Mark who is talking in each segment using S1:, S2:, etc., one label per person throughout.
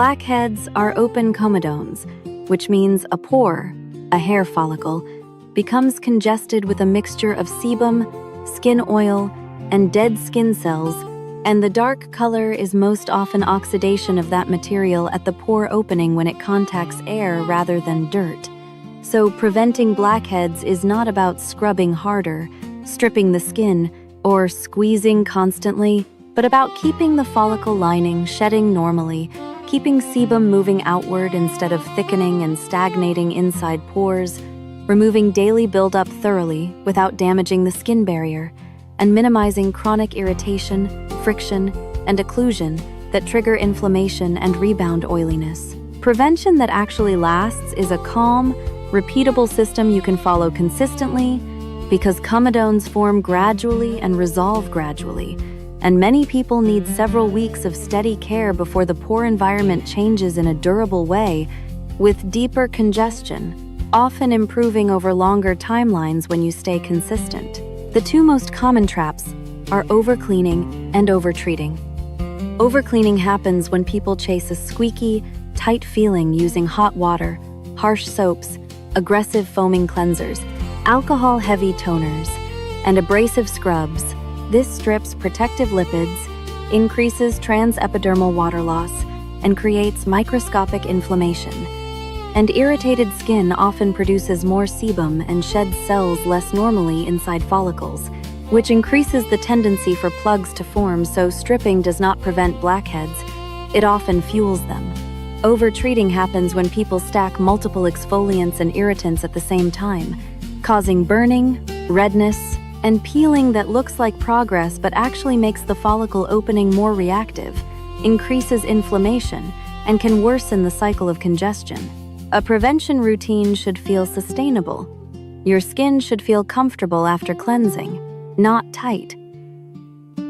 S1: Blackheads are open comedones, which means a pore, a hair follicle, becomes congested with a mixture of sebum, skin oil, and dead skin cells, and the dark color is most often oxidation of that material at the pore opening when it contacts air rather than dirt. So preventing blackheads is not about scrubbing harder, stripping the skin, or squeezing constantly, but about keeping the follicle lining shedding normally, keeping sebum moving outward instead of thickening and stagnating inside pores, removing daily buildup thoroughly without damaging the skin barrier, and minimizing chronic irritation, friction, and occlusion that trigger inflammation and rebound oiliness. Prevention that actually lasts is a calm, repeatable system you can follow consistently because comedones form gradually and resolve gradually, and many people need several weeks of steady care before the pore environment changes in a durable way with deeper congestion, often improving over longer timelines when you stay consistent. The two most common traps are overcleaning and overtreating. Overcleaning happens when people chase a squeaky, tight feeling using hot water, harsh soaps, aggressive foaming cleansers, alcohol-heavy toners, and abrasive scrubs. This strips protective lipids, increases transepidermal water loss, and creates microscopic inflammation. And irritated skin often produces more sebum and sheds cells less normally inside follicles, which increases the tendency for plugs to form. So stripping does not prevent blackheads, it often fuels them. Overtreating happens when people stack multiple exfoliants and irritants at the same time, causing burning, redness, and peeling that looks like progress but actually makes the follicle opening more reactive, increases inflammation, and can worsen the cycle of congestion. A prevention routine should feel sustainable. Your skin should feel comfortable after cleansing, not tight.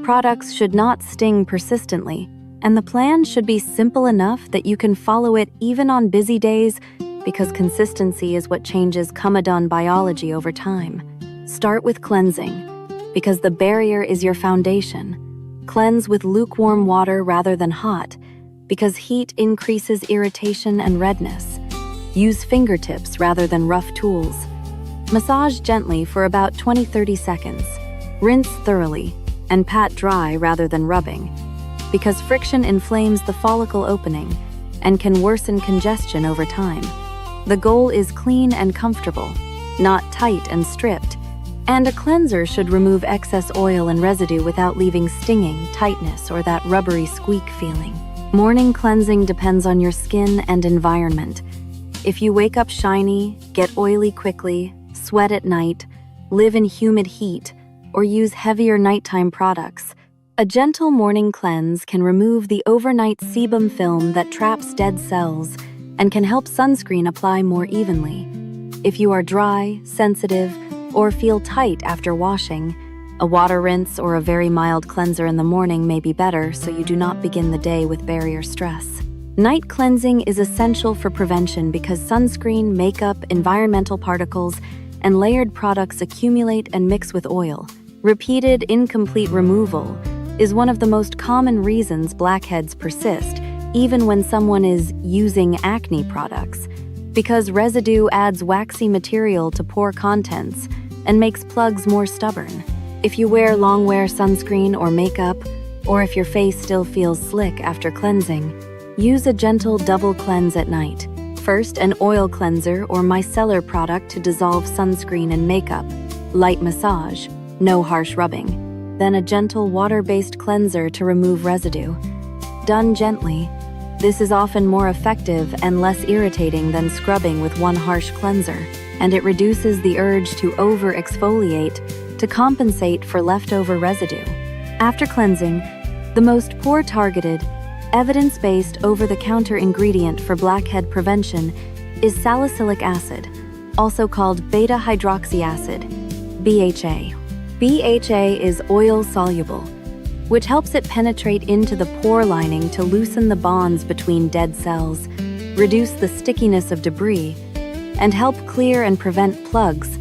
S1: Products should not sting persistently, and the plan should be simple enough that you can follow it even on busy days because consistency is what changes comedone biology over time. Start with cleansing because the barrier is your foundation. Cleanse with lukewarm water rather than hot because heat increases irritation and redness. Use fingertips rather than rough tools. Massage gently for about 20-30 seconds. Rinse thoroughly and pat dry rather than rubbing, because friction inflames the follicle opening and can worsen congestion over time. The goal is clean and comfortable, not tight and stripped, and a cleanser should remove excess oil and residue without leaving stinging, tightness, or that rubbery squeak feeling. Morning cleansing depends on your skin and environment. If you wake up shiny, get oily quickly, sweat at night, live in humid heat, or use heavier nighttime products, a gentle morning cleanse can remove the overnight sebum film that traps dead cells and can help sunscreen apply more evenly. If you are dry, sensitive, or feel tight after washing, a water rinse or a very mild cleanser in the morning may be better so you do not begin the day with barrier stress. Night cleansing is essential for prevention because sunscreen, makeup, environmental particles, and layered products accumulate and mix with oil. Repeated, incomplete removal is one of the most common reasons blackheads persist, even when someone is using acne products, because residue adds waxy material to pore contents and makes plugs more stubborn. If you wear long-wear sunscreen or makeup, or if your face still feels slick after cleansing, use a gentle double cleanse at night. First, an oil cleanser or micellar product to dissolve sunscreen and makeup. Light massage, no harsh rubbing. Then a gentle water-based cleanser to remove residue. Done gently, this is often more effective and less irritating than scrubbing with one harsh cleanser, and it reduces the urge to over-exfoliate to compensate for leftover residue. After cleansing, the most pore-targeted, evidence-based over-the-counter ingredient for blackhead prevention is salicylic acid, also called beta-hydroxy acid, BHA. BHA is oil-soluble, which helps it penetrate into the pore lining to loosen the bonds between dead cells, reduce the stickiness of debris, and help clear and prevent plugs.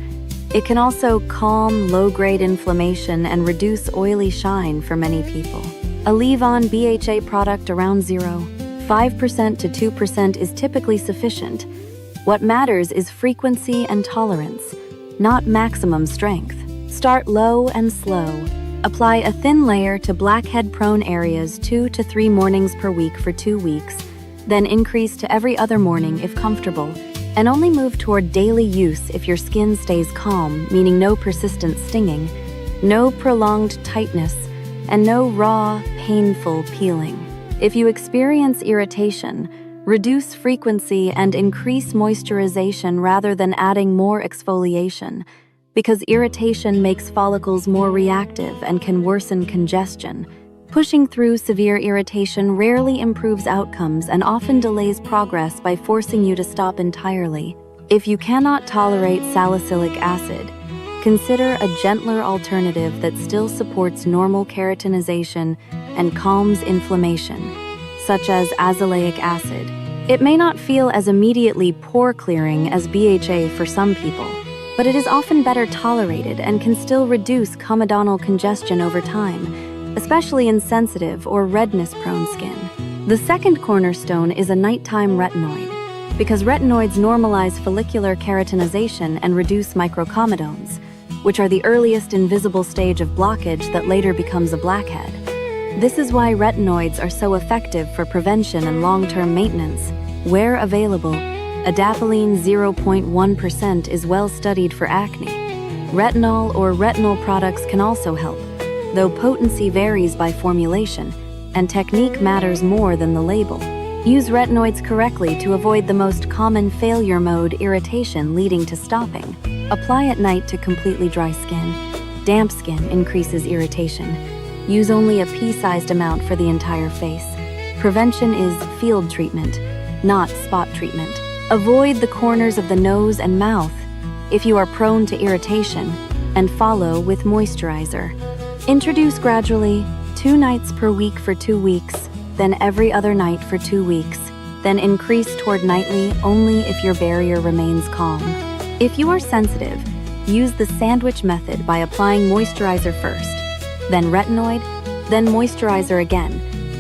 S1: It can also calm low-grade inflammation and reduce oily shine for many people. A leave-on BHA product around 0.5 5% to 2% is typically sufficient. What matters is frequency and tolerance, not maximum strength. Start low and slow. Apply a thin layer to blackhead-prone areas 2 to 3 mornings per week for 2 weeks, then increase to every other morning if comfortable, and only move toward daily use if your skin stays calm, meaning no persistent stinging, no prolonged tightness, and no raw, painful peeling. If you experience irritation, reduce frequency and increase moisturization rather than adding more exfoliation, because irritation makes follicles more reactive and can worsen congestion. Pushing through severe irritation rarely improves outcomes and often delays progress by forcing you to stop entirely. If you cannot tolerate salicylic acid, consider a gentler alternative that still supports normal keratinization and calms inflammation, such as azelaic acid. It may not feel as immediately pore-clearing as BHA for some people, but it is often better tolerated and can still reduce comedonal congestion over time, especially in sensitive or redness-prone skin. The second cornerstone is a nighttime retinoid, because retinoids normalize follicular keratinization and reduce microcomedones, which are the earliest invisible stage of blockage that later becomes a blackhead. This is why retinoids are so effective for prevention and long-term maintenance. Where available, adapalene 0.1% is well studied for acne. Retinol or retinol products can also help, though potency varies by formulation, and technique matters more than the label. Use retinoids correctly to avoid the most common failure mode irritation leading to stopping. Apply at night to completely dry skin. Damp skin increases irritation. Use only a pea-sized amount for the entire face. Prevention is field treatment, not spot treatment. Avoid the corners of the nose and mouth if you are prone to irritation, and follow with moisturizer. Introduce gradually, 2 nights per week for 2 weeks, then every other night for 2 weeks, then increase toward nightly only if your barrier remains calm. If you are sensitive, use the sandwich method by applying moisturizer first, then retinoid, then moisturizer again,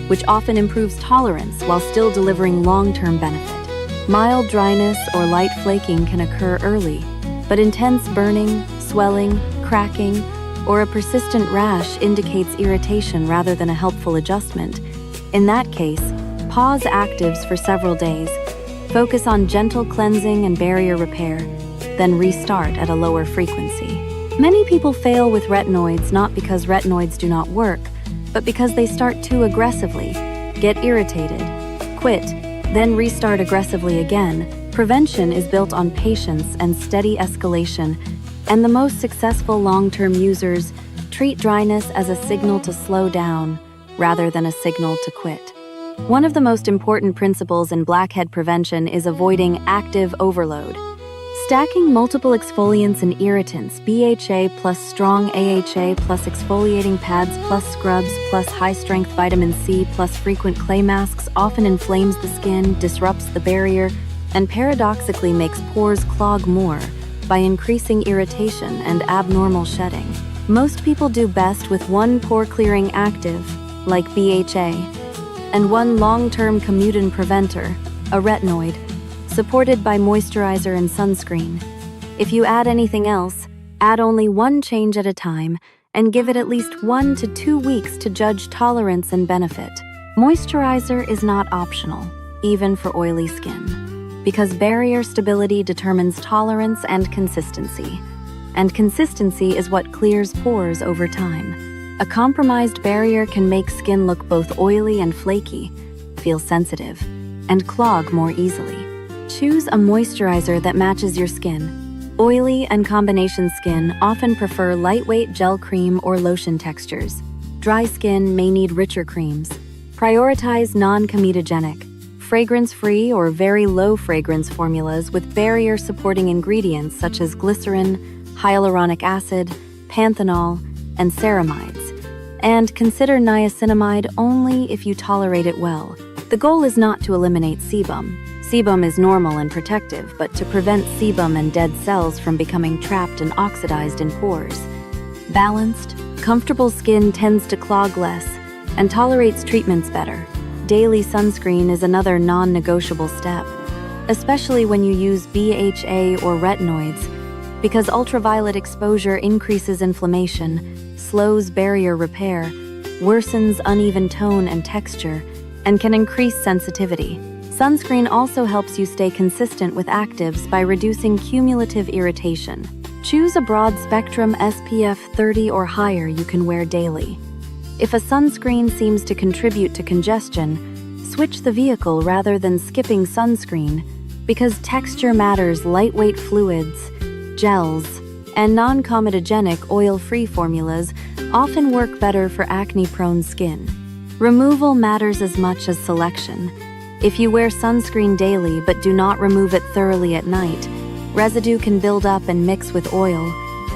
S1: which often improves tolerance while still delivering long-term benefit. Mild dryness or light flaking can occur early, but intense burning, swelling, cracking, or a persistent rash indicates irritation rather than a helpful adjustment. In that case, pause actives for several days, focus on gentle cleansing and barrier repair, then restart at a lower frequency. Many people fail with retinoids not because retinoids do not work, but because they start too aggressively, get irritated, quit, then restart aggressively again. Prevention is built on patience and steady escalation, and the most successful long-term users treat dryness as a signal to slow down rather than a signal to quit. One of the most important principles in blackhead prevention is avoiding active overload. Stacking multiple exfoliants and irritants, BHA plus strong AHA plus exfoliating pads plus scrubs plus high-strength vitamin C plus frequent clay masks often inflames the skin, disrupts the barrier, and paradoxically makes pores clog more by increasing irritation and abnormal shedding. Most people do best with one pore-clearing active, like BHA, and one long-term commutin preventer, a retinoid, supported by moisturizer and sunscreen. If you add anything else, add only one change at a time and give it at least 1 to 2 weeks to judge tolerance and benefit. Moisturizer is not optional, even for oily skin, because barrier stability determines tolerance and consistency is what clears pores over time. A compromised barrier can make skin look both oily and flaky, feel sensitive, and clog more easily. Choose a moisturizer that matches your skin. Oily and combination skin often prefer lightweight gel cream or lotion textures. Dry skin may need richer creams. Prioritize non-comedogenic, fragrance-free or very low fragrance formulas with barrier-supporting ingredients such as glycerin, hyaluronic acid, panthenol, and ceramides. And consider niacinamide only if you tolerate it well. The goal is not to eliminate sebum. Sebum is normal and protective, but to prevent sebum and dead cells from becoming trapped and oxidized in pores. Balanced, comfortable skin tends to clog less and tolerates treatments better. Daily sunscreen is another non-negotiable step, especially when you use BHA or retinoids, because ultraviolet exposure increases inflammation, slows barrier repair, worsens uneven tone and texture, and can increase sensitivity. Sunscreen also helps you stay consistent with actives by reducing cumulative irritation. Choose a broad-spectrum SPF 30 or higher you can wear daily. If a sunscreen seems to contribute to congestion, switch the vehicle rather than skipping sunscreen, because texture matters. Lightweight fluids, gels, and non-comedogenic oil-free formulas often work better for acne-prone skin. Removal matters as much as selection. If you wear sunscreen daily but do not remove it thoroughly at night, residue can build up and mix with oil,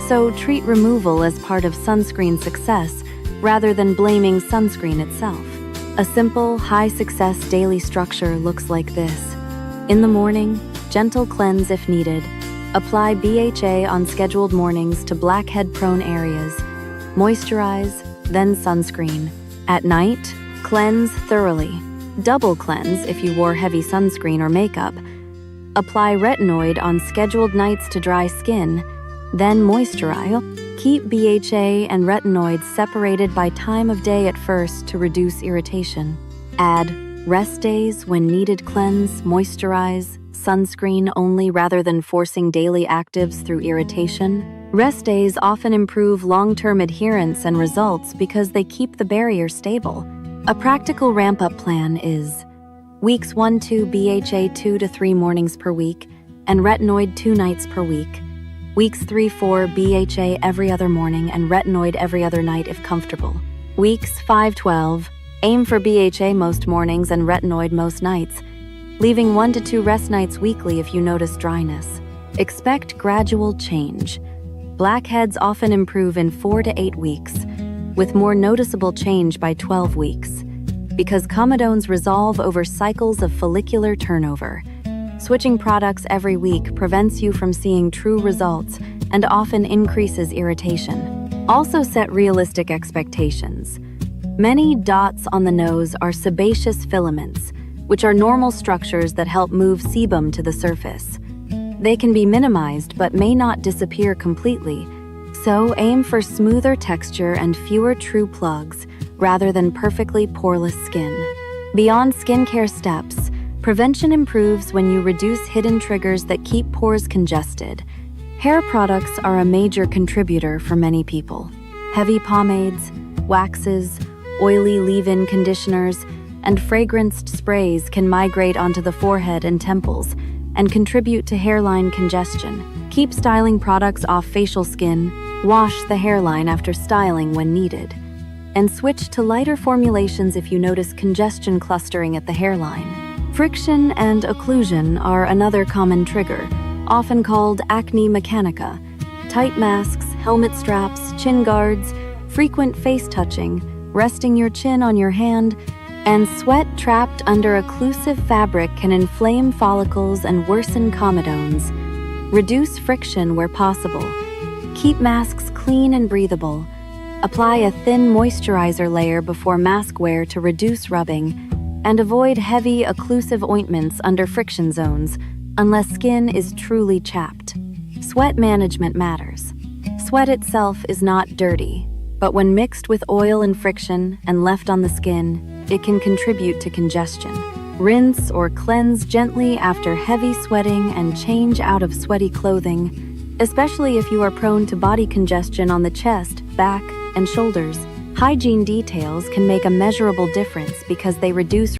S1: so treat removal as part of sunscreen success rather than blaming sunscreen itself. A simple, high-success daily structure looks like this. In the morning, gentle cleanse if needed. Apply BHA on scheduled mornings to blackhead-prone areas. Moisturize, then sunscreen. At night, cleanse thoroughly. Double cleanse if you wore heavy sunscreen or makeup. Apply retinoid on scheduled nights to dry skin, then moisturize. Keep BHA and retinoids separated by time of day at first to reduce irritation. Add rest days when needed. Cleanse, moisturize, sunscreen only rather than forcing daily actives through irritation. Rest days often improve long-term adherence and results because they keep the barrier stable. A practical ramp-up plan is weeks 1-2 BHA 2 to 3 mornings per week and retinoid 2 nights per week. Weeks 3-4 BHA every other morning and retinoid every other night if comfortable. Weeks 5-12 aim for BHA most mornings and retinoid most nights, leaving 1 to 2 rest nights weekly if you notice dryness. Expect gradual change. Blackheads often improve in 4 to 8 weeks, with more noticeable change by 12 weeks, because comedones resolve over cycles of follicular turnover. Switching products every week prevents you from seeing true results and often increases irritation. Also set realistic expectations. Many dots on the nose are sebaceous filaments, which are normal structures that help move sebum to the surface. They can be minimized but may not disappear completely, so aim for smoother texture and fewer true plugs rather than perfectly poreless skin. Beyond skincare steps, prevention improves when you reduce hidden triggers that keep pores congested. Hair products are a major contributor for many people. Heavy pomades, waxes, oily leave-in conditioners, and fragranced sprays can migrate onto the forehead and temples and contribute to hairline congestion. Keep styling products off facial skin, wash the hairline after styling when needed, and switch to lighter formulations if you notice congestion clustering at the hairline. Friction and occlusion are another common trigger, often called acne mechanica. Tight masks, helmet straps, chin guards, frequent face touching, resting your chin on your hand, and sweat trapped under occlusive fabric can inflame follicles and worsen comedones. Reduce friction where possible. Keep masks clean and breathable. Apply a thin moisturizer layer before mask wear to reduce rubbing, and avoid heavy occlusive ointments under friction zones unless skin is truly chapped. Sweat management matters. Sweat itself is not dirty, but when mixed with oil and friction and left on the skin, it can contribute to congestion. Rinse or cleanse gently after heavy sweating and change out of sweaty clothing, especially if you are prone to body congestion on the chest, back, and shoulders. Hygiene details can make a measurable difference because they reduce